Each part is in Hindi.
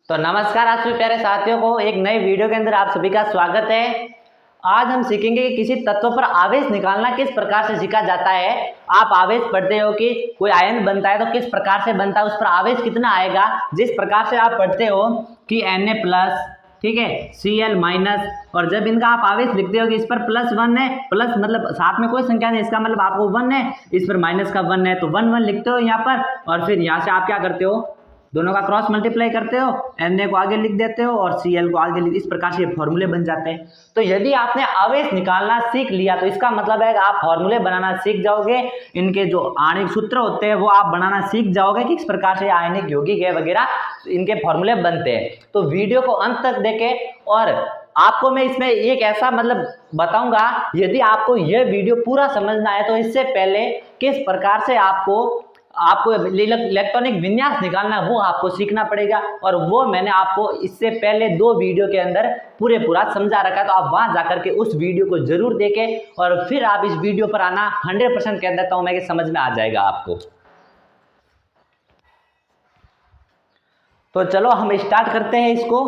तो नमस्कार आप सभी प्यारे साथियों को एक नए वीडियो के अंदर आप सभी का स्वागत है। आज हम सीखेंगे कि किसी तत्व पर आवेश निकालना किस प्रकार से सीखा जाता है। आप आवेश पढ़ते हो कि कोई आयन बनता है तो किस प्रकार से बनता है, उस पर आवेश कितना आएगा। जिस प्रकार से आप पढ़ते हो कि Na+, ठीक है, Cl-, और जब इनका आप आवेश लिखते हो कि इस पर +1 है, प्लस मतलब साथ में कोई संख्या नहीं, इसका मतलब आपको 1 है, इस पर माइनस का 1 है तो 1 1 लिखते हो यहाँ पर, और फिर यहाँ से आप क्या करते हो, दोनों का क्रॉस मल्टीप्लाई करते हो, Na को आगे लिख देते हो और Cl को आगे लिख, इस प्रकार से फॉर्मूले बन जाते हैं। तो यदि आपने आवेश निकालना सीख लिया तो इसका मतलब है कि आप फॉर्मूले बनाना सीख जाओगे, इनके जो आणविक सूत्र होते हैं वो आप बनाना सीख जाओगे कि किस प्रकार से आयनिक यौगिक है वगैरह इनके फॉर्मूले बनते हैं। तो वीडियो को अंत तक देखें और आपको मैं इसमें एक ऐसा मतलब बताऊंगा, यदि आपको यह वीडियो पूरा समझना है तो इससे पहले किस प्रकार से आपको इलेक्ट्रॉनिक विन्यास निकालना वो आपको सीखना पड़ेगा, और वो मैंने आपको इससे पहले 2 वीडियो के अंदर पूरा समझा रखा है। तो आप वहां जाकर के उस वीडियो को जरूर देखें और फिर आप इस वीडियो पर आना। 100% कह देता हूं मैं कि समझ में आ जाएगा आपको। तो चलो हम स्टार्ट करते हैं इसको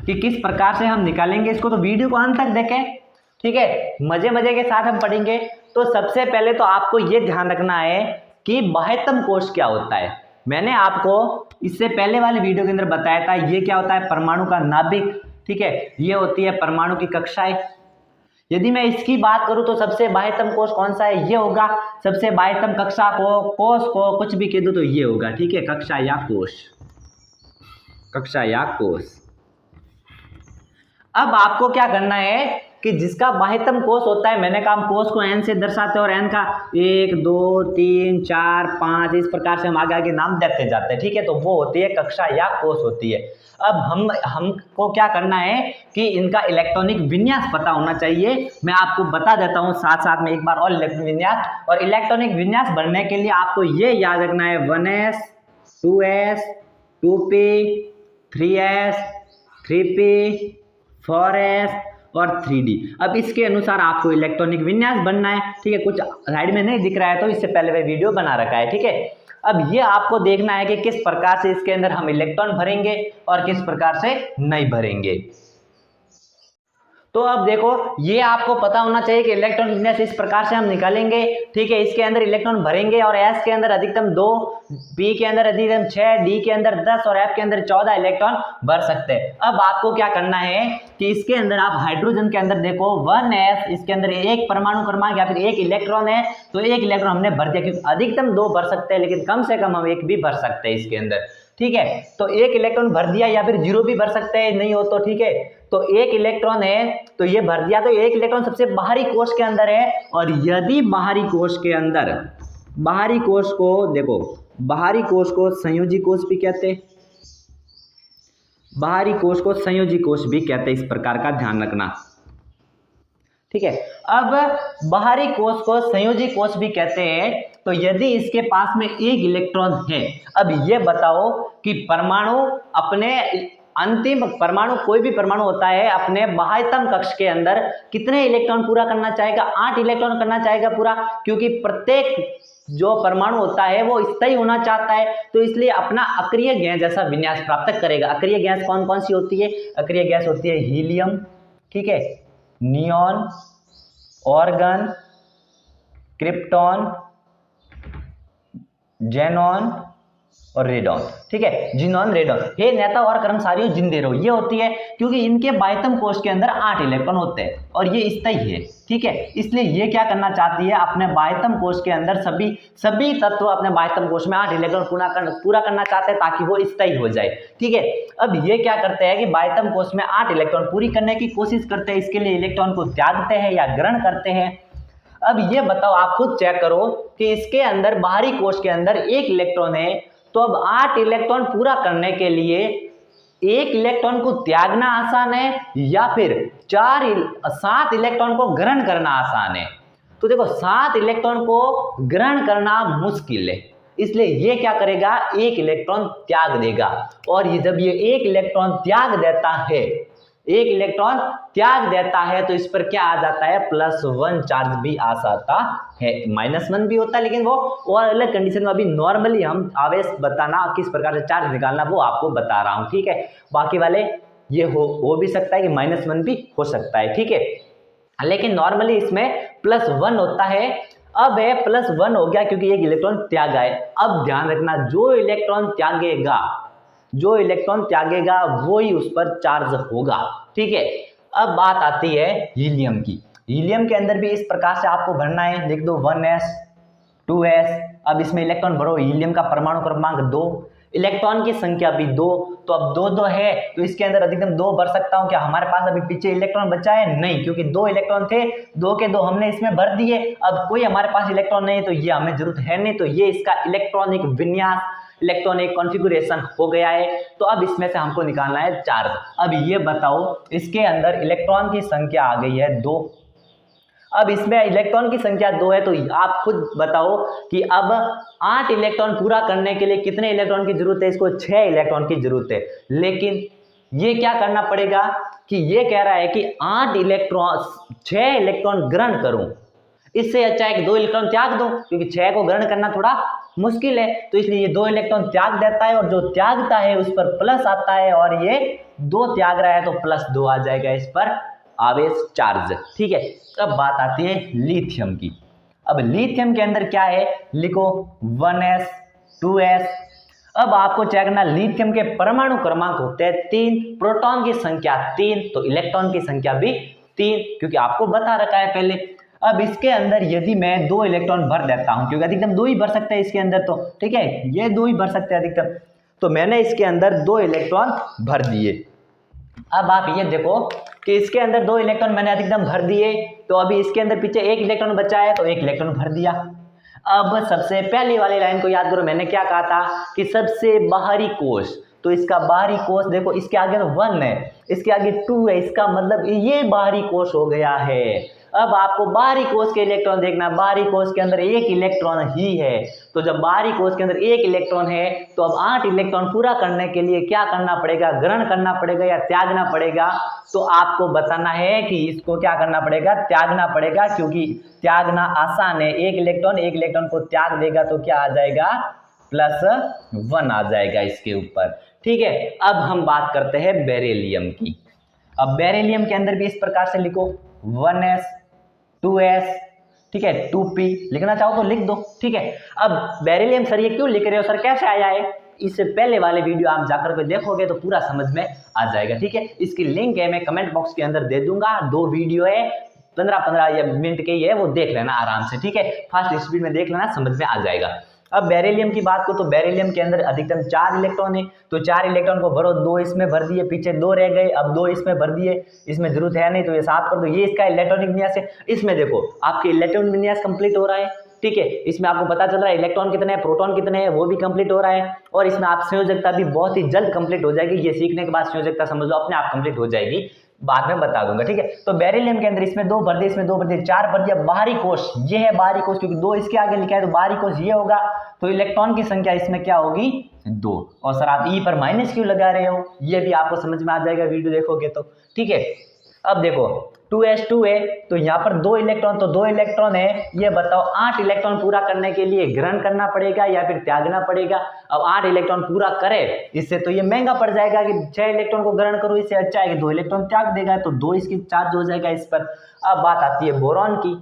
कि किस प्रकार से हम निकालेंगे इसको। तो वीडियो को अंत तक देखें, ठीक है, मजे मजे के साथ हम पढ़ेंगे। तो सबसे पहले तो आपको ये ध्यान रखना है कि बाह्यतम कोश क्या होता है। मैंने आपको इससे पहले वाले वीडियो के अंदर बताया था ये क्या होता है, परमाणु का नाभिक, ठीक है, ये होती है परमाणु की कक्षाएं। यदि मैं इसकी बात करूं तो सबसे बाह्यतम कोश कौन सा है, ये होगा। सबसे बाह्यतम कक्षा को, कोश को कुछ भी कह दो तो ये होगा, ठीक है, कक्षा या कोश, कक्षा या कोश। अब आपको क्या करना है कि जिसका बाह्यतम कोश होता है, मैंने कहा हम कोश को n से दर्शाते हैं और n का 1 2 3 4 5 इस प्रकार से हम आगे आगे नाम देते जाते हैं, ठीक है, तो वो होती है कक्षा या कोश होती है। अब हमको क्या करना है कि इनका इलेक्ट्रॉनिक विन्यास पता होना चाहिए। मैं आपको बता देता हूँ साथ साथ में एक बार और इलेक्ट्रॉनिक विन्यास। और इलेक्ट्रॉनिक विन्यास बनने के लिए आपको ये याद रखना है 1s 2s 2p 3s 3p 4s और 3d। अब इसके अनुसार आपको इलेक्ट्रॉनिक विन्यास बनना है, ठीक है। कुछ साइड में नहीं दिख रहा है तो इससे पहले मैं वीडियो बना रखा है, ठीक है। अब ये आपको देखना है कि किस प्रकार से इसके अंदर हम इलेक्ट्रॉन भरेंगे और किस प्रकार से नहीं भरेंगे। तो अब देखो, ये आपको पता होना चाहिए कि इलेक्ट्रॉन विन्यास इस प्रकार से हम निकालेंगे, ठीक है। इसके अंदर इलेक्ट्रॉन भरेंगे और s के अंदर अधिकतम 2, p के अंदर अधिकतम 6, d के अंदर 10 और f के अंदर 14 इलेक्ट्रॉन भर सकते हैं। अब आपको क्या करना है कि इसके अंदर आप हाइड्रोजन के अंदर देखो 1s, इसके अंदर एक परमाणु क्रमांक या फिर एक इलेक्ट्रॉन है, तो एक इलेक्ट्रॉन हमने भर दिया, क्योंकि अधिकतम 2 भर सकते हैं लेकिन कम से कम हम 1 भी भर सकते हैं इसके अंदर, ठीक है। तो एक इलेक्ट्रॉन भर दिया या फिर 0 भी भर सकते हैं, नहीं हो तो, ठीक है। तो एक इलेक्ट्रॉन है तो ये भर दिया, तो एक इलेक्ट्रॉन सबसे बाहरी कोश के अंदर है। और यदि बाहरी कोश के अंदर, बाहरी कोश को देखो, बाहरी कोश को संयोजी कोश भी कहते हैं, बाहरी कोश को संयोजी कोश भी कहते हैं, इस प्रकार का ध्यान रखना, ठीक है। अब बाहरी कोश को संयोजी कोश भी कहते हैं। तो यदि इसके पास में एक इलेक्ट्रॉन है, अब ये बताओ कि परमाणु अपने अंतिम परमाणु, कोई भी परमाणु होता है, अपने बाह्यतम कक्ष के अंदर कितने इलेक्ट्रॉन पूरा करना चाहेगा, 8 इलेक्ट्रॉन करना चाहेगा पूरा, क्योंकि प्रत्येक जो परमाणु होता है वो स्थायी होना चाहता है, तो इसलिए अपना अक्रिय गैस जैसा विन्यास प्राप्त करेगा। अक्रिय गैस कौन कौन सी होती है, अक्रिय गैस होती है हीलियम, ठीक है, नियॉन, ऑर्गन, क्रिप्टॉन, जेनॉन और रेडॉन, ठीक है, जिनॉन रेडॉन। हे नेता और कर्मचारियों जिंदे रहो, ये होती है क्योंकि इनके बाह्यतम कोश के अंदर 8 इलेक्ट्रॉन होते हैं और ये स्थायी है, ठीक है। इसलिए ये क्या करना चाहती है, अपने बाह्यतम कोश के अंदर सभी तत्व अपने बाह्यतम कोश में 8 इलेक्ट्रॉन पूरा करना चाहते हैं ताकि वो स्थायी हो जाए, ठीक है। अब ये क्या करते हैं कि बाह्यतम कोश में 8 इलेक्ट्रॉन पूरी करने की कोशिश करते हैं, इसके लिए इलेक्ट्रॉन को त्यागते हैं या ग्रहण करते हैं। अब ये बताओ, आप खुद चेक करो कि इसके अंदर बाहरी कोश के अंदर एक इलेक्ट्रॉन है, तो अब 8 इलेक्ट्रॉन पूरा करने के लिए एक इलेक्ट्रॉन को त्यागना आसान है या फिर 7 इलेक्ट्रॉन को ग्रहण करना आसान है। तो देखो, 7 इलेक्ट्रॉन को ग्रहण करना मुश्किल है, इसलिए ये क्या करेगा, एक इलेक्ट्रॉन त्याग देगा। और ये जब ये एक इलेक्ट्रॉन त्याग देता है एक इलेक्ट्रॉन त्याग देता है तो इस पर क्या आ जाता है, +1 चार्ज भी आ जाता है। -1 भी होता है, लेकिन वो और अलग कंडीशन में, अभी नॉर्मली हम आवेश बताना, किस प्रकार से चार्ज निकालना वो आपको बता रहा हूं, ठीक है। बाकी वाले ये हो भी सकता है कि -1 भी हो सकता है, ठीक है, लेकिन नॉर्मली इसमें +1 होता है। अब है +1 हो गया क्योंकि एक इलेक्ट्रॉन त्यागा है। अब ध्यान रखना, जो इलेक्ट्रॉन त्यागेगा वो ही उस पर चार्ज होगा, ठीक है। अब बात आती है हीलियम की। हीलियम के अंदर भी इस प्रकार से आपको भरना है, लिख दो 1s 2s। अब इसमें इलेक्ट्रॉन भरो, हीलियम का परमाणु क्रमांक 2, इलेक्ट्रॉन की संख्या भी 2, तो अब 2 2 है तो इसके अंदर अधिकतम 2 भर सकता हूं। क्या हमारे पास अभी पीछे इलेक्ट्रॉन बचा है? नहीं, क्योंकि 2 इलेक्ट्रॉन थे, 2 के 2 हमने इसमें भर दिए। अब कोई हमारे पास इलेक्ट्रॉन नहीं है तो ये हमें जरूरत है नहीं, तो ये इसका इलेक्ट्रॉनिक विन्यास, इलेक्ट्रॉनिक कॉन्फ़िगरेशन हो गया है। तो अब इसमें से हमको निकालना है चार्ज। अब ये बताओ, इसके अंदर इलेक्ट्रॉन की संख्या आ गई है 2। अब इसमें इलेक्ट्रॉन की संख्या 2 है, तो आप खुद बताओ कि अब 8 इलेक्ट्रॉन पूरा करने के लिए कितने इलेक्ट्रॉन की जरूरत है? इसको 6 इलेक्ट्रॉन की जरूरत है। लेकिन ये क्या करना पड़ेगा कि ये कह रहा है कि 6 इलेक्ट्रॉन ग्रहण करूं। इससे अच्छा है कि 2 इलेक्ट्रॉन त्याग दो, क्योंकि 6 को ग्रहण करना थोड़ा मुश्किल है। तो इसलिए ये 2 इलेक्ट्रॉन त्याग देता है, और जो त्यागता है उस पर प्लस आता है, और ये 2 त्याग रहा है तो +2 आ जाएगा इस पर आवेश चार्ज, ठीक है। अब बात आती है लिथियम की। अब लिथियम के अंदर क्या है, लिखो 1s 2s। अब आपको चेक करना, लिथियम के परमाणु क्रमांक होते हैं 3, प्रोटॉन की संख्या 3, तो इलेक्ट्रॉन की संख्या भी 3, क्योंकि आपको बता रखा है पहले। अब इसके अंदर यदि मैं 2 इलेक्ट्रॉन भर देता हूं, क्योंकि अधिकतम 2 ही भर सकते हैं इसके अंदर, तो ठीक है, ये 2 ही भर सकते हैं अधिकतम, तो मैंने इसके अंदर 2 इलेक्ट्रॉन भर दिए। अब आप ये देखो कि इसके अंदर 2 इलेक्ट्रॉन मैंने अधिकतम भर दिए, तो अभी इसके अंदर पीछे 1 इलेक्ट्रॉन बचा है, तो 1 इलेक्ट्रॉन भर दिया। अब सबसे पहली वाली लाइन को याद करो, मैंने क्या कहा था कि सबसे बाहरी कोश, तो इसका बाहरी कोश देखो, इसके आगे तो 1 है, इसके आगे 2 है, इसका मतलब ये बाहरी कोश हो गया है। अब आपको बाहरी कोश के इलेक्ट्रॉन देखना, बाहरी कोश के अंदर 1 इलेक्ट्रॉन ही है, तो जब बाहरी कोश के अंदर 1 इलेक्ट्रॉन है, तो अब 8 इलेक्ट्रॉन पूरा करने के लिए क्या करना पड़ेगा, ग्रहण करना पड़ेगा या त्यागना पड़ेगा? तो आपको बताना है कि इसको क्या करना पड़ेगा, त्यागना पड़ेगा, क्योंकि त्यागना आसान है। 1 इलेक्ट्रॉन को त्याग देगा तो क्या आ जाएगा, +1 आ जाएगा इसके ऊपर, ठीक है। अब हम बात करते हैं बेरिलियम की। अब बेरिलियम के अंदर भी इस प्रकार से लिखो 1s 2s, ठीक है, 2p लिखना चाहो तो लिख दो, ठीक है। अब बेरिलियम सर ये क्यों लिख रहे हो सर, कैसे आया है? इससे पहले वाले वीडियो आप जाकर के देखोगे तो पूरा समझ में आ जाएगा, ठीक है। इसकी लिंक है मैं कमेंट बॉक्स के अंदर दे दूंगा, 2 वीडियो है, 15-15 मिनट के ही है, वो देख लेना आराम से, ठीक है, फास्ट स्पीड में देख लेना, समझ में आ जाएगा। अब बेरिलियम की बात को, तो बेरिलियम के अंदर अधिकतम 4 इलेक्ट्रॉन है, तो 4 इलेक्ट्रॉन को भरो, 2 इसमें भर दिए, पीछे 2 रह गए, अब 2 इसमें भर दिए, इसमें जरूरत है नहीं तो ये साफ कर दो। ये इसका इलेक्ट्रॉनिक विन्यास है। इसमें देखो आपके इलेक्ट्रॉनिक विन्यास कंप्लीट हो रहा है, ठीक है, इसमें आपको पता चल रहा है इलेक्ट्रॉन कितने हैं, प्रोटॉन कितने हैं, वो भी कंप्लीट हो रहा है, और इसमें आप संयोजकता भी बहुत ही जल्द कंप्लीट हो जाएगी। ये सीखने के बाद संयोजकता समझ लो अपने आप कंप्लीट हो जाएगी, बाद में बता दूंगा, ठीक है। तो बेरिलियम के अंदर इसमें 2 भर दिए, इसमें 2 भर दिए, 4 भर दिया। बाहरी कोश ये है, बाहरी कोश, क्योंकि 2 इसके आगे लिखा है तो बाहरी कोश ये होगा, तो इलेक्ट्रॉन की संख्या इसमें क्या होगी, 2। और सर आप ई पर माइनस क्यों लगा रहे हो, ये भी आपको समझ में आ जाएगा वीडियो देखोगे तो, ठीक है। अब देखो 2s2 है, तो यहाँ पर 2 इलेक्ट्रॉन, तो 2 इलेक्ट्रॉन है, ये बताओ 8 इलेक्ट्रॉन पूरा करने के लिए ग्रहण करना पड़ेगा या फिर त्यागना पड़ेगा? अब 8 इलेक्ट्रॉन पूरा करे, इससे तो ये महंगा पड़ जाएगा कि 6 इलेक्ट्रॉन को ग्रहण करो, इससे अच्छा है कि 2 इलेक्ट्रॉन त्याग देगा, तो 2 इसकी चार्ज हो जाएगा इस पर। अब बात आती है बोरॉन की,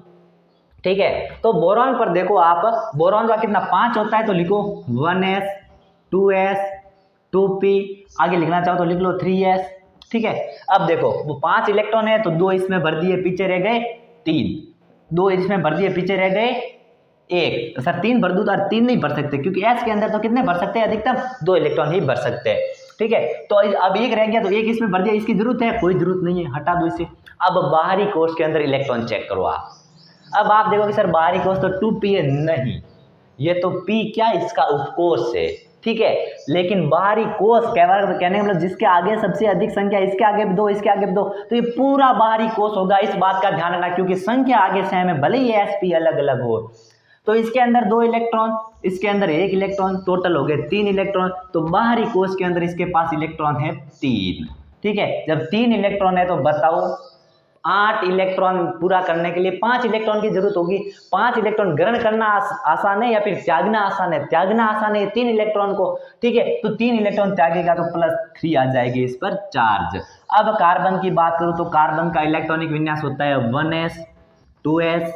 ठीक है। तो बोरॉन पर देखो आप, बोरॉन का कितना 5 होता है, तो लिखो 1s 2s 2p, आगे लिखना चाहो तो लिख लो 3s, ठीक है। अब देखो वो 5 इलेक्ट्रॉन है, तो 2 इसमें भर दिए, पीछे रह गए 3, 2 इसमें भर दिए, पीछे रह गए 1। तो सर 3 भर दूं, तो 3 नहीं भर सकते, क्योंकि s के अंदर तो कितने भर सकते हैं, अधिकतम 2 इलेक्ट्रॉन ही भर सकते हैं, ठीक है। तो अब 1 रह गया, तो 1 इसमें भर दिया, इसकी जरूरत है, कोई जरूरत नहीं है, हटा दो इसे। अब बाहरी कोश के अंदर इलेक्ट्रॉन चेक करो आप। अब आप देखो कि सर बाहरी कोश तो 2p है, नहीं, ये तो p क्या, इसका उपकोश है, ठीक है। लेकिन बाहरी कोश कहने का मतलब जिसके आगे सबसे अधिक संख्या, इसके आगे भी 2, इसके आगे भी 2, तो ये पूरा बाहरी कोश होगा। इस बात का ध्यान रखना, क्योंकि संख्या आगे सेम है, भले ही sp अलग अलग हो। तो इसके अंदर 2 इलेक्ट्रॉन, इसके अंदर 1 इलेक्ट्रॉन, टोटल हो गए 3 इलेक्ट्रॉन, तो बाहरी कोश के अंदर इसके पास इलेक्ट्रॉन है 3, ठीक है। जब 3 इलेक्ट्रॉन है तो बताओ 8 इलेक्ट्रॉन पूरा करने के लिए 5 इलेक्ट्रॉन की जरूरत होगी। 5 इलेक्ट्रॉन ग्रहण करना आसान है या फिर त्यागना आसान है? त्यागना आसान है 3 इलेक्ट्रॉन को, ठीक है। तो 3 इलेक्ट्रॉन त्यागेगा तो +3 आ जाएगी इस पर चार्ज। अब कार्बन की बात करूं तो कार्बन का इलेक्ट्रॉनिक विन्यास होता है 1s 2s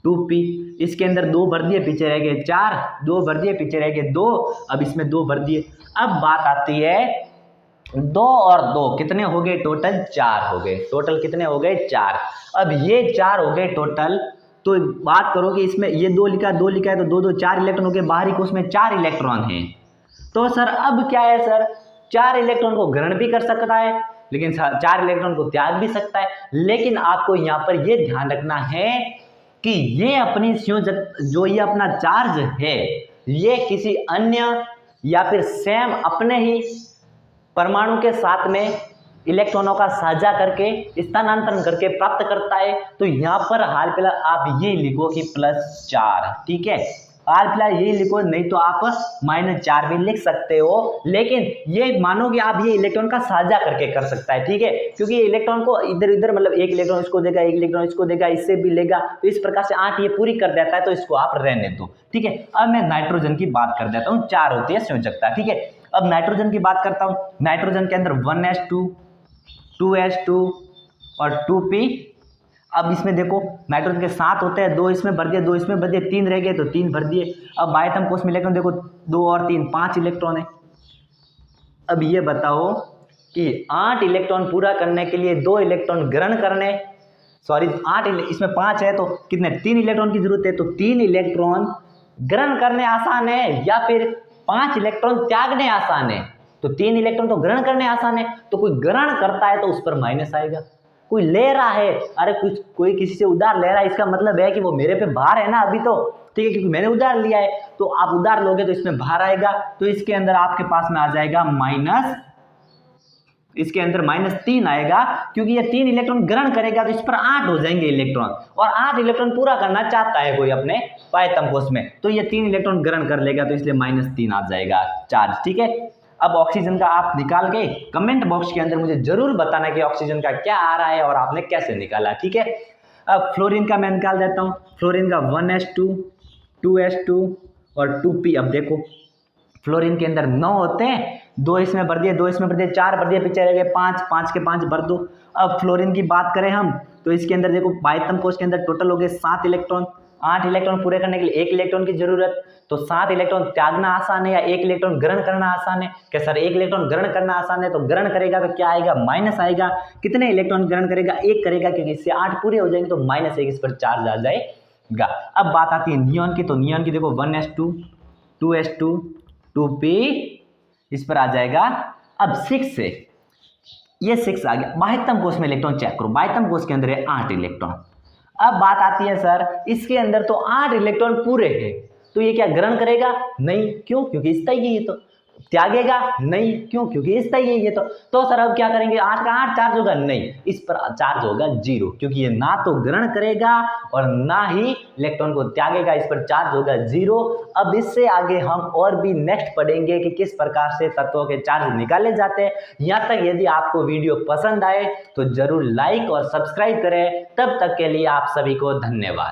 2p। इसके अंदर 2 भर दिए, पीछे रह गए 4, 2 भर दिए, पीछे रह गए 2, अब इसमें 2 भर दिए। अब बात आती है 2 और 2 कितने हो गए? टोटल 4 हो गए। टोटल कितने हो गए? 4। अब ये 4 हो गए टोटल। तो बात करो कि इसमें ये 2 लिखा, 2 लिखा है तो 2 2 4 इलेक्ट्रॉन हो गए। बाहरी कोश में 4 इलेक्ट्रॉन हैं। तो सर अब क्या है सर, 4 इलेक्ट्रॉन को ग्रहण भी कर सकता है लेकिन 4 इलेक्ट्रॉन को त्याग भी सकता है। लेकिन आपको यहाँ पर ये ध्यान रखना है कि ये अपनी संयोजक जो ये अपना चार्ज है ये किसी अन्य या फिर सेम अपने ही परमाणु के साथ में इलेक्ट्रॉनों का साझा करके स्थानांतरण करके प्राप्त करता है। तो यहाँ पर हाल फिलहाल आप ये लिखो कि +4, ठीक है। हाल फिलहाल ये लिखो, नहीं तो आप -4 भी लिख सकते हो। लेकिन ये मानो कि आप ये इलेक्ट्रॉन का साझा करके कर सकता है, ठीक है। क्योंकि ये इलेक्ट्रॉन को इधर उधर मतलब एक इलेक्ट्रॉन इसको देगा, एक इलेक्ट्रॉन इसको देगा, इससे भी लेगा, तो इस प्रकार से 8 ये पूरी कर देता है। तो इसको आप रहने दो, ठीक है। अब मैं नाइट्रोजन की बात कर देता हूँ। 4 होती है संयोजकता, ठीक है। अब नाइट्रोजन की बात करता हूँ। नाइट्रोजन के अंदर 1s2 2s2 और 2p। अब इसमें देखो नाइट्रोजन के 7 होते हैं, 2 इसमें भर दिए, 2 इसमें भर दिए, 3 रह गए तो 3 भर दिए। अब बाह्यतम कोश में इलेक्ट्रॉन देखो 2 और 3 5 इलेक्ट्रॉन है। अब ये बताओ कि 8 इलेक्ट्रॉन पूरा करने के लिए 2 इलेक्ट्रॉन ग्रहण करने, सॉरी 8 इसमें 5 है तो कितने 3 इलेक्ट्रॉन की जरूरत है। तो 3 इलेक्ट्रॉन ग्रहण करने आसान है या फिर 5 इलेक्ट्रॉन त्यागने आसान है? तो 3 इलेक्ट्रॉन तो ग्रहण करने आसान है। तो कोई ग्रहण करता है तो उस पर माइनस आएगा। कोई ले रहा है, अरे कोई किसी से उधार ले रहा है, इसका मतलब है कि वो मेरे पे भार है ना अभी तो, ठीक है, क्योंकि मैंने उधार लिया है। तो आप उधार लोगे तो इसमें भार आएगा। तो इसके अंदर आपके पास में आ जाएगा इसके अंदर -3 आएगा, क्योंकि ये 3 इलेक्ट्रॉन ग्रहण करेगा तो इस पर 8 हो जाएंगे इलेक्ट्रॉन, और 8 इलेक्ट्रॉन पूरा करना चाहता है कोई अपने बाह्यतम कोश में, तो ये 3 इलेक्ट्रॉन ग्रहण कर लेगा तो इसलिए -3 आ जाएगा चार्ज, ठीक है। अब ऑक्सीजन का आप निकाल के कमेंट बॉक्स के अंदर मुझे जरूर बताना कि ऑक्सीजन का क्या आ रहा है और आपने कैसे निकाला, ठीक है। अब फ्लोरीन का मैं निकाल देता हूँ। फ्लोरीन का 1s2 2s2 और 2p। अब देखो फ्लोरीन के अंदर 9 होते हैं, 2 इसमें भर दिए, 2 इसमें भर दिए, 4 भर दिए, पीछे रह गए 5, 5 के 5 भर दो। अब फ्लोरीन की बात करें हम तो इसके अंदर देखो बाह्यतम कोश के अंदर टोटल हो गए 7 इलेक्ट्रॉन। 8 इलेक्ट्रॉन पूरे करने के लिए 1 इलेक्ट्रॉन की जरूरत। तो 7 इलेक्ट्रॉन त्यागना आसान है या 1 इलेक्ट्रॉन ग्रहण करना आसान है? क्या सर 1 इलेक्ट्रॉन ग्रहण करना आसान है? तो ग्रहण करेगा तो क्या आएगा? माइनस आएगा। कितने इलेक्ट्रॉन ग्रहण करेगा? 1 करेगा, क्योंकि इससे 8 पूरे हो जाएंगे तो -1 इस पर चार्ज आ जाएगा। अब बात आती है नियॉन की। तो नियॉन की देखो 1s2 2s2 2p, इस पर आ जाएगा। अब 6 से ये 6 आ गया। बाह्यतम कोश में इलेक्ट्रॉन चेक करो, बाह्यतम कोश के अंदर है 8 इलेक्ट्रॉन। अब बात आती है सर इसके अंदर तो 8 इलेक्ट्रॉन पूरे हैं, तो ये क्या ग्रहण करेगा? नहीं। क्यों? क्योंकि स्थायी है ये। तो त्यागेगा? नहीं। क्यों? क्योंकि स्थायी है ये। तो सर अब क्या करेंगे? 8 का 8 चार्ज होगा? नहीं, इस पर चार्ज होगा 0, क्योंकि ये ना तो ग्रहण करेगा और ना ही इलेक्ट्रॉन को त्यागेगा, इस पर चार्ज होगा 0। अब इससे आगे हम और भी नेक्स्ट पढ़ेंगे कि किस प्रकार से तत्वों के चार्ज निकाले जाते हैं। यहाँ तक यदि आपको वीडियो पसंद आए तो जरूर लाइक और सब्सक्राइब करें। तब तक के लिए आप सभी को धन्यवाद।